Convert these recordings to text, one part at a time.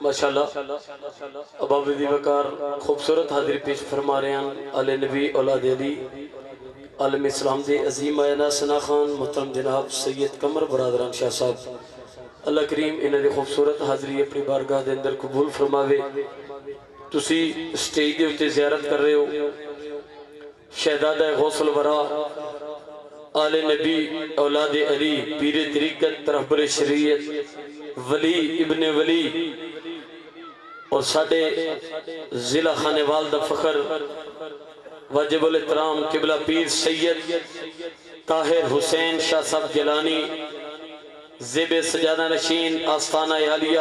ماشاءاللہ اباب دی وقار خوبصورت حاضری پیش فرما رہے ہیں آل نبی اولاد علی عالم اسلام دے عظیم آینا سنا خان محترم جناب سید قمر برادران شاہ صاحب اللہ کریم انہیں دے خوبصورت حاضری اپنی بارگاہ دے اندر قبول فرماوے تسی سٹیج دے ہوتے زیارت کر رہے ہو شہدادہ غوث الورا آل نبی اولاد علی پیر طریقت رہبر شریعت ولی ابن ولی اور ساڑھے ضلع خانوال دا فخر واجب الاحترام قبلہ پیر سید طاہر حسین شاہ صاحب جیلانی زیب سجادہ نشین آستانہ عالیہ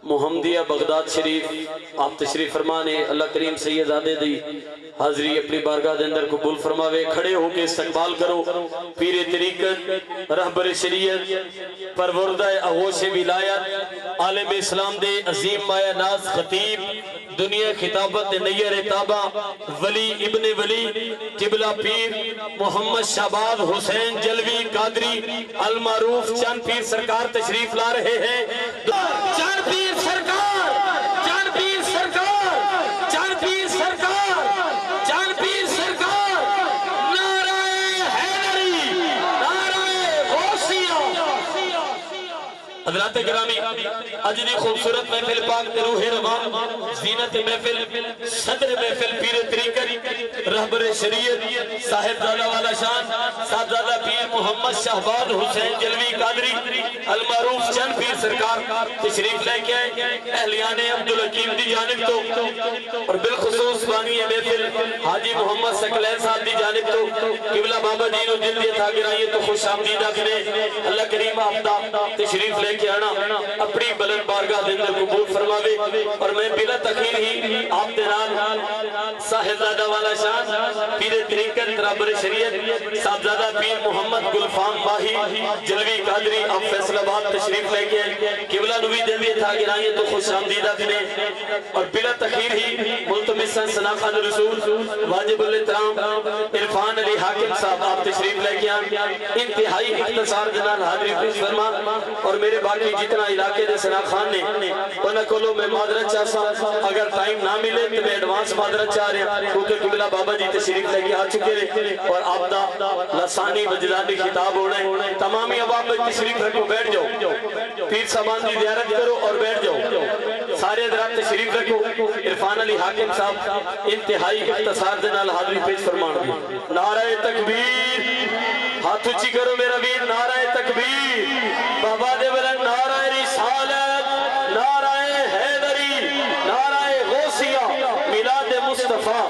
محمدیہ بغداد شریف آپ تشریف فرمانے اللہ کریم سید آدھے دی حاضری اپنی بارگاہ دے اندر قبول فرماوے کھڑے ہو کے استقبال کرو پیر طریقت رہبر شریعت پروردہ اغوث ولایت عالم اسلام دے عظیم مایہ ناز خطیب دنیا خطابت نیر تابہ ولی ابن ولی قبلہ پیر محمد شہباز حسین جلوی قادری المعروف چند پیر سرکار تشریف لا رہے ہیں چند پیر سرکار چند پیر سرکار چند پیر سرکار چند پیر سرکار نعرہ حیدری نعرہ غوثیہ حضرات گرامی اجلی خوبصورت محفل پاک روح رواں زینت محفل صدر محفل پیر طریقت رہبر شریعت صاحب زادہ والا شان صاحبزادہ پیر محمد شہباز حسین جلوی قادری المعروف چند پیر سرکار تشریف لے کے اہلیان عبدالحکیم دی جانب تو اور بالخصوص بانی محفل حاجی محمد سکلین صاحب دی جانب تو قبلہ بابا دین و دل دی تھا گرائیے تو خوش آمدید آخرے اللہ کریم آپ دا تشریف لے کے آنا اپنی بلند بارگاہ دے اندر قبول فرماوے اور میں بلا تخیر ہی آپ دنال صاحبزادہ والا شان پیر طریقت رہبر شریعت صاحبزادہ پیر محمد گلفام باہی جلوی قادری آپ فیصل آباد تشریف لے کے قبلہ نوی دے دیے تھا گرائیے تو خوش آمدیدہ کریں اور بلا تخیر ہی ملتمسن ثنا خان رسول واجب الاحترام عرفان علی حاکم صاحب آپ تشریف لے کے انتہائی اختصار دنال حاضری پیش فرما اور میرے باقی جتنا علاقے دے ثنا خان نے انہاں کولو میں معذرت چاہتا اگر ٹائم نہ ملے تو میں ایڈوانس معذرت چاہ رہے ہیں کیونکہ قبلہ بابا جی تشریف لے کے آ چکے رہے اور آپ دا لسانی وجدانی خطاب ہو رہے ہیں تمامی عوام میں تشریف رکھو بیٹھ جاؤ پیر صاحبان دی زیارت کرو اور بیٹھ جاؤ سارے حضرات تشریف رکھو عرفان علی حاکم صاحب انتہائی اختصار دنال حاضری پیش فرمان دی نعرہ تکبیر ہاتھ اچھی کرو میرا ویر نعرہ تکبیر بابا دے بلند نعرہ رسالت نعرہ حیدری نعرہ غوثیہ میلاد مصطفیٰ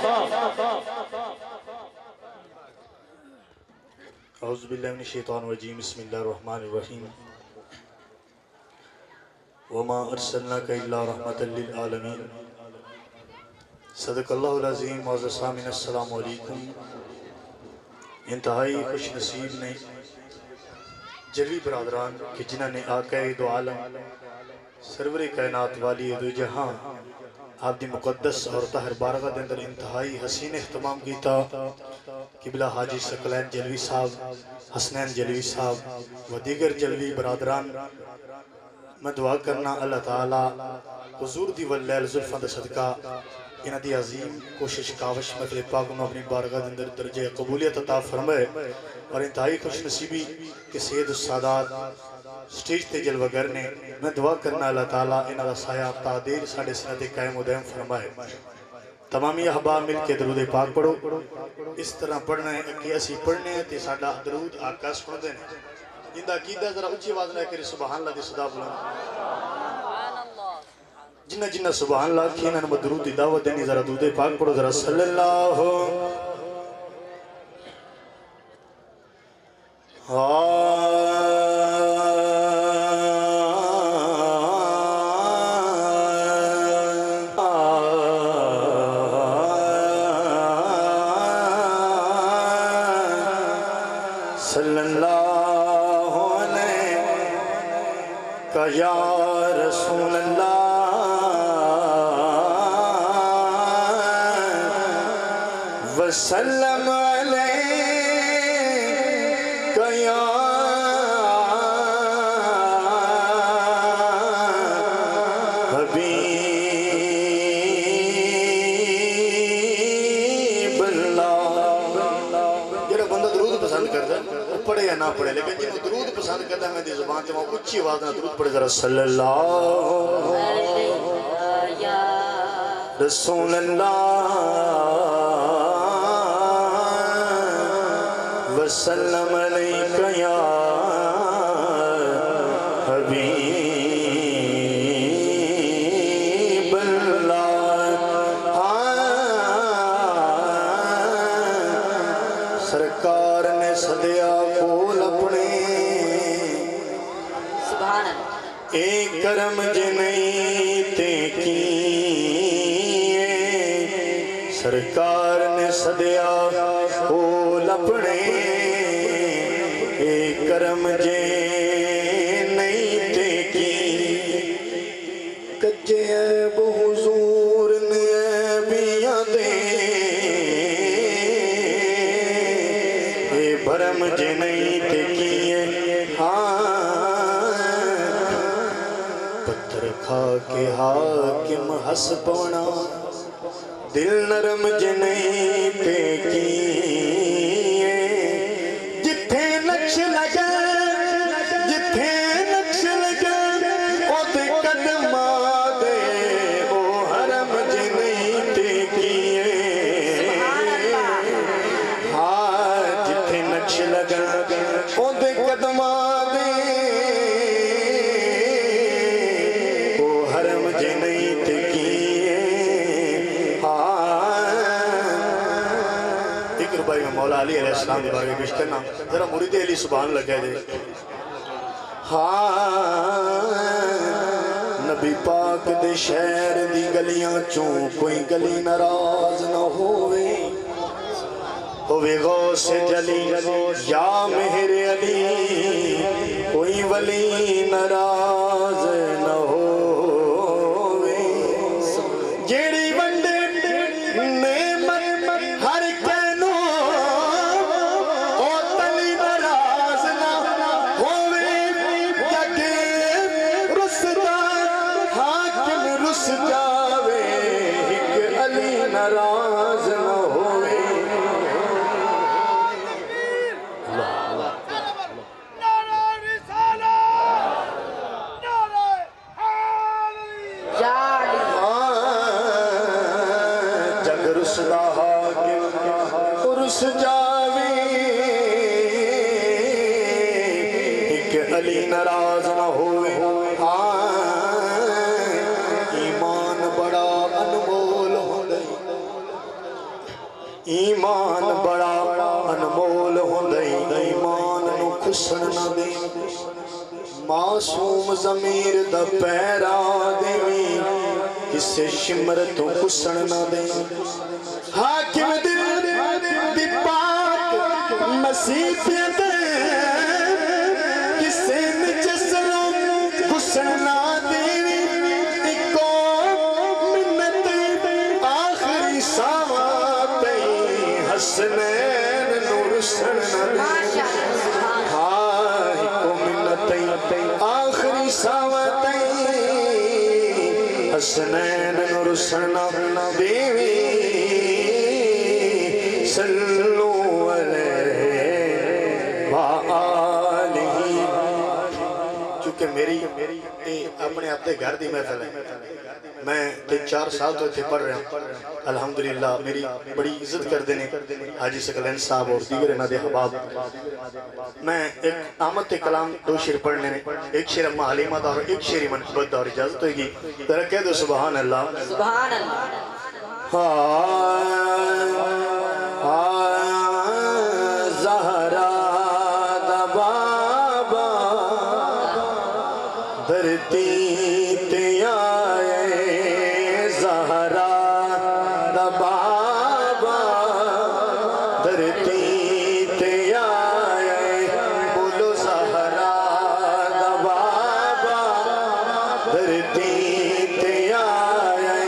اعوذ باللہ من الشیطان الرجیم بسم اللہ الرحمن الرحیم وما ارسلناک الا رحمتا للعالمین صدق اللہ العظیم معزز سامعین السلام علیکم انتہائی خوش نصیب نے جلوی برادران کہ جنہاں نے آقا دو عالم سرور کائنات والی دو جہاں آپ دی مقدس اور طاہر بارگاہ دے اندر انتہائی حسین اہتمام کیتا قبلہ حاجی سکلین جلوی صاحب حسنین جلوی صاحب و دیگر جلوی برادران میں دعا کرنا اللہ تعالی حضور دی واللیل ظلفہ دا صدقہ انہ دی عظیم کوشش کاوش محفل پاک انہوں اپنی بارگاہ دے اندر درجہ قبولیت عطا فرمائے اور انتہائی خوش نصیبی کہ سید السادات سٹیج تے جلوہ گر نے میں دعا کرنا اللہ تعالیٰ انہ دا سایہ تعدیر ساڑھے سنت قائم و دائم فرمائے تمامی احباب مل کے درود پاک پڑھو اس طرح پڑھنا ہے کہ اسی پڑھنے ہیں تے ساڑھا درود آقا سن دینے جندہ عقیدہ ذرا اچھی آواز نہ کرے سبحان اللہ دی صدا بلند جنہ جنہ سبحان اللہ کھینا نمہ درود دی دعوت دینی ذرا درود پاک پڑھو ذرا صلی اللہ صلی اللہ علیہ کا یا رسول اللہ وسلم علیہ کا یا پڑھے لیکن جنہوں درود پسند کرتا ہے میں دی زبان تے وہ اچھی آواز نہ درود پڑھے ذرا صلی اللہ رسول اللہ وسلم علیکہ یا حبیب اللہ سرکار نے صدیا کول اپنے سبحان اللہ ایک کرم جنہی تے کیے سرکار نے صدیا کول اپنے ایک کرم جنہی تے کی کجے عیب حضور نے عیبیاں دے اے بھرم جنہی تے کیے پتھر کھا کے حاکم ہس پونا دل نرم جنہی تے کیے جتھے نقش لگا جتھے نقش لگا او تے قدمہ دے او حرم جنہی تے کیے ہاں جتھے نقش لگا او تے قدمہ دے او حرم جنہی تے کیے ایک روپائی میں مولا علی علیہ السلام کے بارے میں پیش کرنا ذرا مرید علی سبحان اللہ کہہ دے نبی پاک دے شہر دی گلیاں چوں کوئی گلی ناراض نہ ہوئے غوث جلی یا مہر علی کوئی ولی ناراض نہ ہوئے جیڑی ونڈے نعمت ہر کہنو او تلی ناراض نہ ہوئے کہ رسدہ حاکم رس جاوے ایک علی ناراض نہ ہوئے جگ رسدہ حاکم رس جاوے ایک علی ناراض نہ ہوئے ایمان بڑا انمول ہوندے ایمان بڑا انمول ہوندے ایمان نو کھسن نہ دے معصوم ضمیر دا پیرا دیوی کسے شمرتوں کسن نہ دے حاکم دل دی پاک مسیح دے کسے نجسروں کسن نہ دیوی ایکو منت آخری ساوات حسنین نور سن نہ دے آخری ساوتیں حسنین نرسنا بیوی صلو علیہ وآلہ چونکہ میری اپنے اپنے گھر دی محفل ہے میں 3-4 سال تو اتھے پڑھ رہا ہوں الحمدللہ میری بڑی عزت کر دینے حاجی سکلین صاحب اور دیگر نادے حباب میں ایک آمد کلام 2 شیر پڑھنے ایک شیر امہ حلیمہ دا اور ایک شیری منقبت دا اور اجازت ہوئے گی ذرا کہہ دو سبحان اللہ سبحان اللہ زہرا دا بابا دھرتی تے آئے زہرا دا بابا دھرتی تے آئے بولو زہرا دا بابا دھرتی تے آئے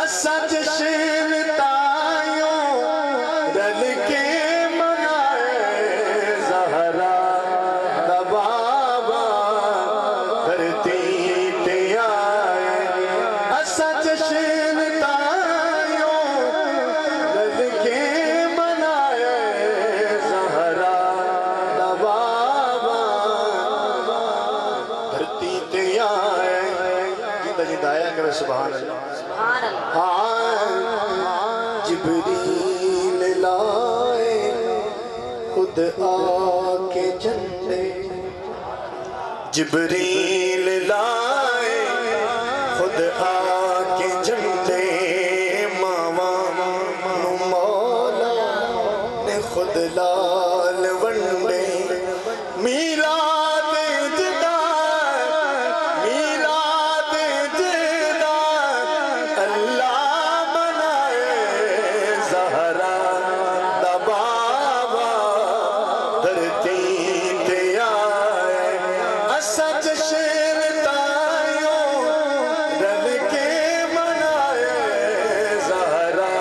اسا جشن تائیوں رل کے منائے زہرا دا بابا دھرتی کہ سبحان اللہ سبحان اللہ جبریل لائے خود آ کے جھنڈے جبریل لائے خود آ کے جھنڈے مولا نے خود لال ونڈے میلاد جدا اللہ منائے زہرا دا بابا دھرتی تے آئے اسا جشن تائیوں رل کے منائے زہرا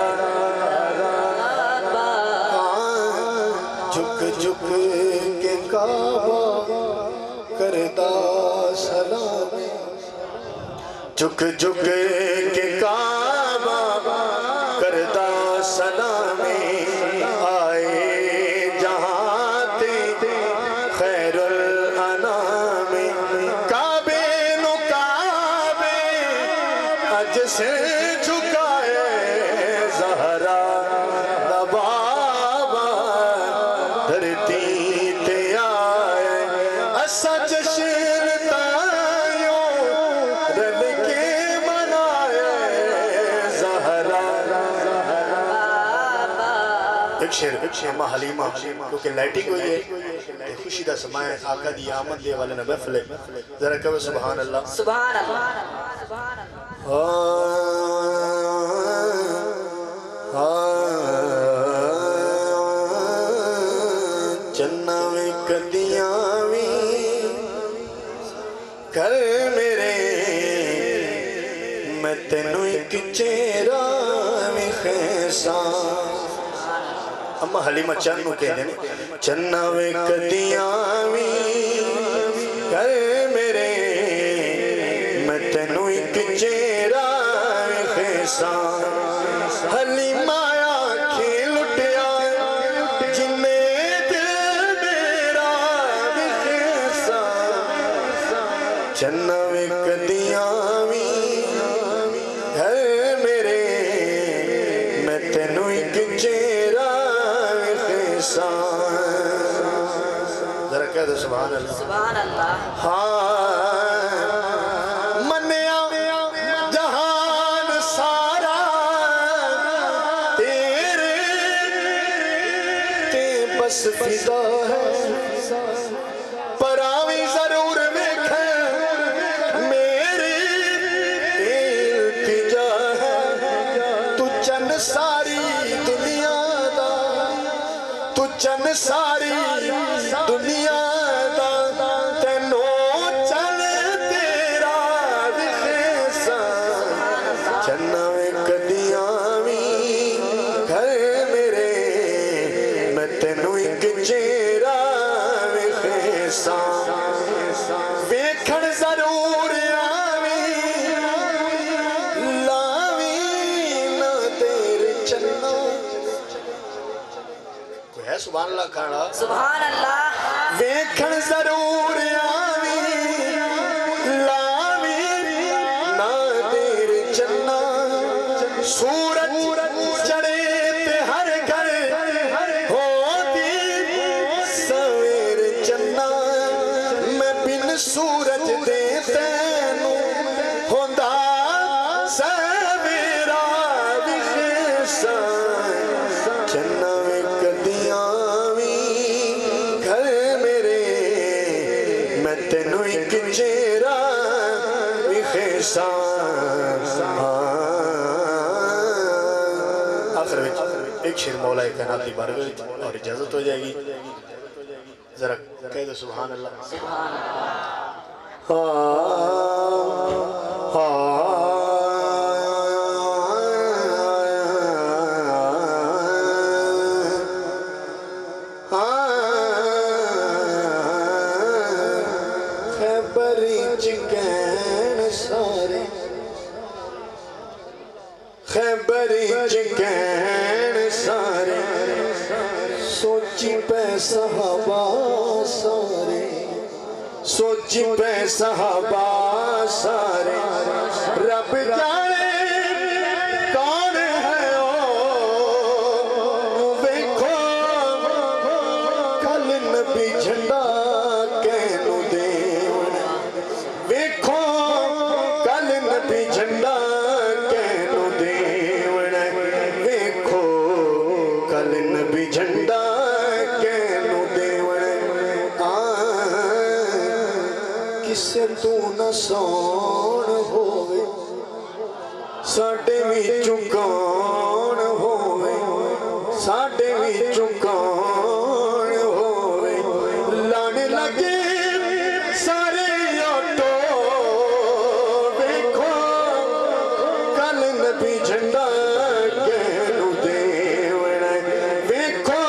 جھک جھک کے کعبہ کرتا سلام جھک جھک کے کعبہ کرتا سلام آئے جہاں تے خیر الانام کعبے نو کعبے اج سے جھکائے زہرا دا بابا دھرتی تے آئے اسا جشن تائیوں رل کے منائے زہرا ایک شعر اما حلیمہ کیونکہ لائٹنگ ہوئی ہے کہ خوشی دا سمائے آقا دی آمد لے والے نہ محفل ہے ذرا کہو سبحان اللہ سبحان اللہ سبحان اللہ چنا میں کدیاں وی کر میرے میں تینوں ایک چہرہ وی خیساں اما حلیمہ چنو کہہ دیں چنا وے کدیاں وی کر میرے میں تینوں ایک چہرہ وی خیساں حلیمہ آنکھیں لٹیا جنے دل میرا وی خیساں چنا وے کدیاں وی کر میرے میں تینوں ایک چہرہ ذرا کہہ دو سبحان اللہ سبحان اللہ منیا جہان سارا تیرے تے بس فدا ہے پراوی ضرور ویکھے میری التجا ہے تو چن ساری دنیا دا تو چن ساری دنیا دا تینوں چن تیرا وی خیساں چنا وے کدیاں وی گھر میرے میں تینوں ایک چہرہ وی خیساں ویکھن ضرور آوی لاوی نہ تیرے چنا کوئی ہے سبحان اللہ کھانا سبحان اللہ ویکھن ضرور آوی لاوی نہ تیرے چنا سورج چڑھے تے ہر گھر ہوتی سویر چنا میں بن سورج دے تینوں ہوندا سویرا وی خیساں چنا وے کدیاں وی گھر میرے میں تینوں ایک چہرہ وی خیساں آخر وچ ایک شعر مولا کائنات دی بارگاہ وچ اور اجازت ہو جائے گی ذرا کہہ دو سبحان اللہ خیبری چکین سارے خیبری چکین سارے سوچی پہ صحابہ سارے سوچی پہ صحابہ سارے رب جانے کون ہے ویکھو کل نبی جھنڈا کینو دیون ویکھو کل نبی جھنڈا کینو دیون ویکھو کل نبی جھنڈا کینو دیون کسے تو نہ سون ہوئے ساڑھے وچوں کون ہوئے ساڑھے وچوں کون ہوئے لانے لگے سارے آٹو ویکھو کل نبی جھنڈا کینو دیون ویکھو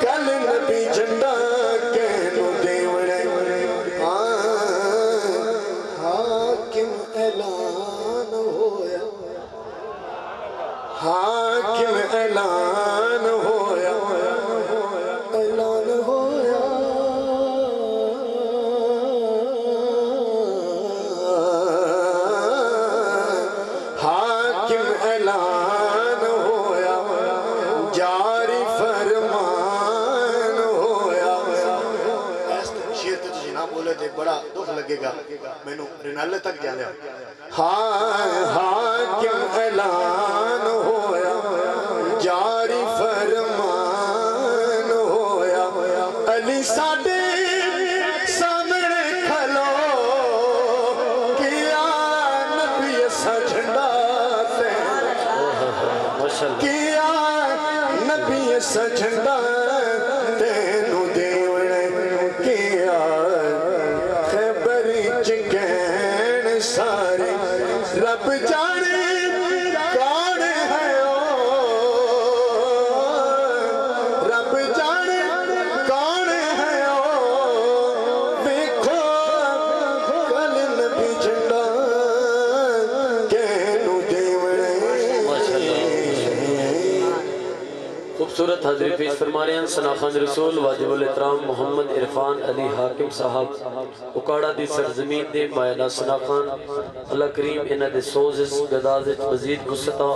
کل نبی جھنڈا کینو دیون حاکم اعلان ہویا حاکم اعلان ہویا اعلان ہویا حاکم اعلان ہویا جاری فرمان ہویا شیر تو تجھے نہ بولے تھے بڑا دکھ لگے گا میں نو رنالے تک جا لیا حاکم اعلان ہویا جاری فرمان ہویا علی ساڈے سامنے کھلو کیا نبی ایسا جھنڈا کیا نبی ایسا جھنڈا تینو دیون کیا خیبری چکین سارے رب جانے کون ہے رب جانے کون ہے ویکھو کل نبی جھنڈا کینو دیون خوبصورت حاضری پیش فرما رہے ہیں ثنا خان رسول واجب الاحترام محمد عرفان علی حاکم صاحب اکاڑا دی سرزمین دے مائنہ ثنا خان اللہ کریم انہ دے سوزس گدازت مزید گسطا